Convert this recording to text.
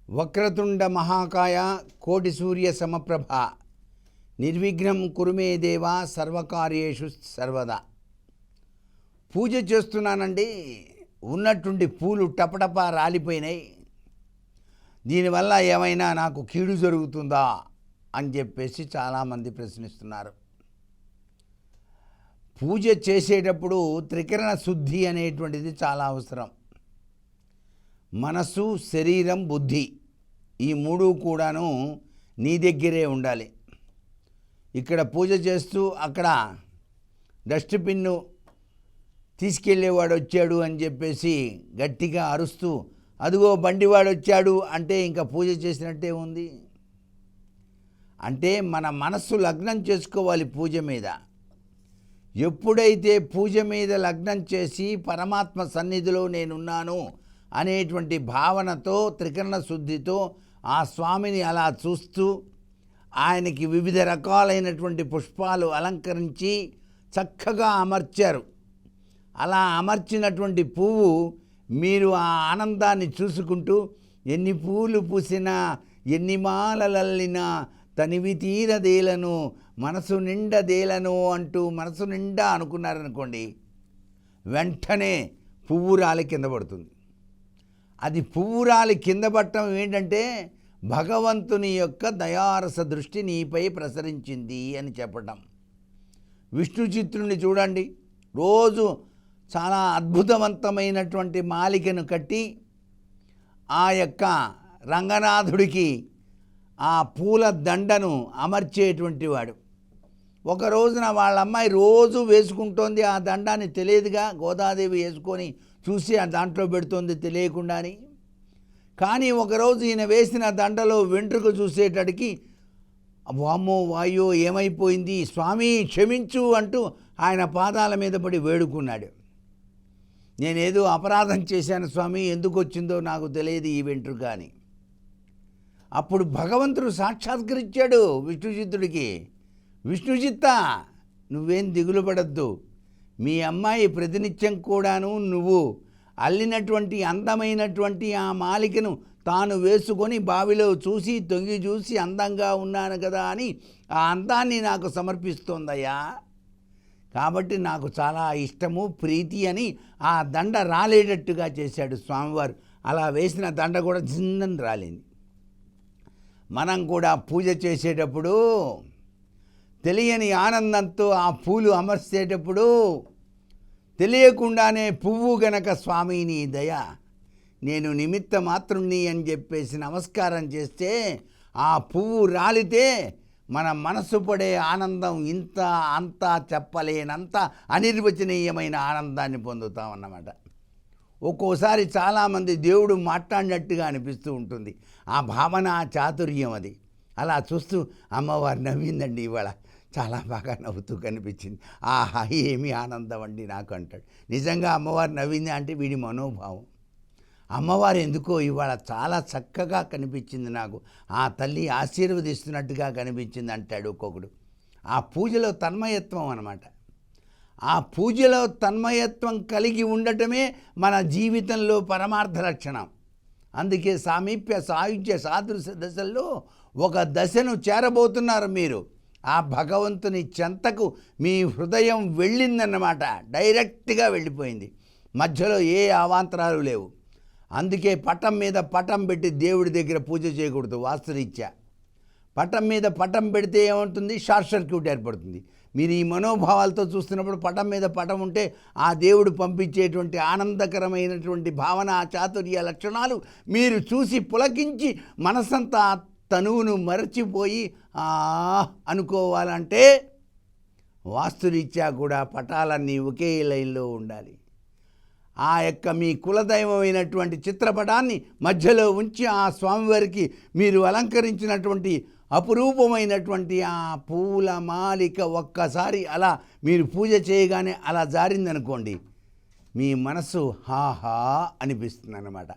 వక్రతుండ మహాకాయ కోటి సూర్య సమప్రభ నిర్విఘ్నం కురుమే దేవ సర్వకార్యేషు సర్వదా. పూజ చేస్తున్నానండి, ఉన్నట్టుండి పూలు టపటపా రాలిపోయినాయి, దీనివల్ల ఏమైనా నాకు కీడు జరుగుతుందా అని చెప్పేసి చాలామంది ప్రశ్నిస్తున్నారు. పూజ చేసేటప్పుడు త్రికరణ శుద్ధి అనేటువంటిది చాలా అవసరం. మనసు, శరీరం, బుద్ధి ఈ మూడు కూడాను నీ దగ్గరే ఉండాలి. ఇక్కడ పూజ చేస్తూ అక్కడ డస్ట్బిన్ను తీసుకెళ్ళేవాడు వచ్చాడు అని చెప్పేసి గట్టిగా అరుస్తూ అదిగో బండివాడు వచ్చాడు అంటే ఇంకా పూజ చేసినట్టే ఉంది. అంటే మన మనస్సు లగ్నం చేసుకోవాలి పూజ మీద. ఎప్పుడైతే పూజ మీద లగ్నం చేసి పరమాత్మ సన్నిధిలో నేనున్నాను అనేటువంటి భావనతో త్రికరణ శుద్ధితో ఆ స్వామిని అలా చూస్తూ ఆయనకి వివిధ రకాలైనటువంటి పుష్పాలు అలంకరించి చక్కగా అమర్చారు. అలా అమర్చినటువంటి పువ్వు మీరు ఆ ఆనందాన్ని చూసుకుంటూ ఎన్ని పూలు పూసినా ఎన్ని మాలలల్లినా తనివి తీరదేలను మనసు నిండదేలను అంటూ మనసు నిండా అనుకున్నారనుకోండి, వెంటనే పువ్వు రాలి కింద పడుతుంది. అది పువ్వు రాలి కింద పడటం ఏంటంటే భగవంతుని యొక్క దయారస దృష్టి నీపై ప్రసరించింది అని చెప్పటం. విష్ణు చిత్రుని చూడండి, రోజు చాలా అద్భుతవంతమైనటువంటి మాలికను కట్టి ఆ యొక్క రంగనాథుడికి ఆ పూల దండను అమర్చేటువంటి వాడు. ఒక రోజున వాళ్ళ అమ్మాయి రోజు వేసుకుంటోంది ఆ దండాన్ని, తెలియదుగా గోదాదేవి వేసుకొని చూసి ఆ దాంట్లో పెడుతోంది తెలియకుండాని. కానీ ఒకరోజు ఈయన వేసిన దండలో వెంట్రుక చూసేటడికి వామ్మో వాయో ఏమైపోయింది, స్వామి క్షమించు అంటూ ఆయన పాదాల మీద పడి వేడుకున్నాడు. నేనేదో అపరాధం చేశాను స్వామి, ఎందుకు వచ్చిందో నాకు తెలియదు ఈ వెంట్రుక అని. అప్పుడు భగవంతుడు సాక్షాత్కరించాడు విష్ణుచిత్తుడికి. విష్ణుచిత్త, నువ్వేం దిగులు పడద్దు, మీ అమ్మాయి ప్రతినిత్యం కూడాను నువ్వు అల్లినటువంటి అందమైనటువంటి ఆ మాలికను తాను వేసుకొని బావిలో చూసి తొంగి చూసి అందంగా ఉన్నాను కదా అని ఆ అందాన్ని నాకు సమర్పిస్తోందయ్యా, కాబట్టి నాకు చాలా ఇష్టము ప్రీతి అని ఆ దండ రాలేటట్టుగా చేశాడు స్వామివారు. అలా వేసిన దండ కూడా జిన్నని రాలింది. మనం కూడా పూజ చేసేటప్పుడు తెలియని ఆనందంతో ఆ పూలు అమర్చేటప్పుడు తెలియకుండానే పువ్వు గనక స్వామి నీ దయ, నేను నిమిత్త మాత్రుణ్ణి అని చెప్పేసి నమస్కారం చేస్తే ఆ పువ్వు రాలితే మన మనసు పడే ఆనందం ఇంత అంతా చెప్పలేనంత అనిర్వచనీయమైన ఆనందాన్ని పొందుతామన్నమాట. ఒక్కోసారి చాలామంది దేవుడు మాట్లాడినట్టుగా అనిపిస్తూ ఉంటుంది. ఆ భావన, ఆ చాతుర్యం అది. అలా చూస్తూ అమ్మవారు నవ్విందండి ఇవాళ, చాలా బాగా నవ్వుతూ కనిపించింది, ఆహా ఏమి ఆనందం అండి నాకు అంటాడు. నిజంగా అమ్మవారు నవ్వింది అంటే వీడి మనోభావం. అమ్మవారు ఎందుకో ఇవాళ చాలా చక్కగా కనిపించింది నాకు, ఆ తల్లి ఆశీర్వదిస్తున్నట్టుగా కనిపించింది అంటాడు ఒక్కొక్కడు. ఆ పూజలో తన్మయత్వం అన్నమాట. ఆ పూజలో తన్మయత్వం కలిగి ఉండటమే మన జీవితంలో పరమార్థ లక్షణం. అందుకే సామీప్య, సాయుధ్య, సాదృశ్య దశల్లో ఒక దశను చేరబోతున్నారు మీరు. ఆ భగవంతుని చెంతకు మీ హృదయం వెళ్ళిందన్నమాట, డైరెక్ట్గా వెళ్ళిపోయింది. మధ్యలో ఏ అవాంతరాలు లేవు. అందుకే పటం మీద పటం పెట్టి దేవుడి దగ్గర పూజ చేయకూడదు వాస్తురీత్యా. పటం మీద పటం పెడితే ఏమవుతుంది, షార్ట్ సర్క్యూట్ ఏర్పడుతుంది. మీరు ఈ మనోభావాలతో చూస్తున్నప్పుడు పటం మీద పటం ఉంటే ఆ దేవుడు పంపించేటువంటి ఆనందకరమైనటువంటి భావన, చాతుర్య లక్షణాలు మీరు చూసి పులకించి మనసంతా తనువును మరచిపోయి అనుకోవాలంటే వాస్తురీత్యా కూడా పటాలన్నీ ఒకే లైన్లో ఉండాలి. ఆ యొక్క మీ కులదైవమైనటువంటి చిత్రపటాన్ని మధ్యలో ఉంచి ఆ స్వామివారికి మీరు అలంకరించినటువంటి అపురూపమైనటువంటి ఆ పూల మాలిక ఒక్కసారి అలా మీరు పూజ చేయగానే అలా జారిందనుకోండి, మీ మనసు హాహా అనిపిస్తుంది అన్నమాట.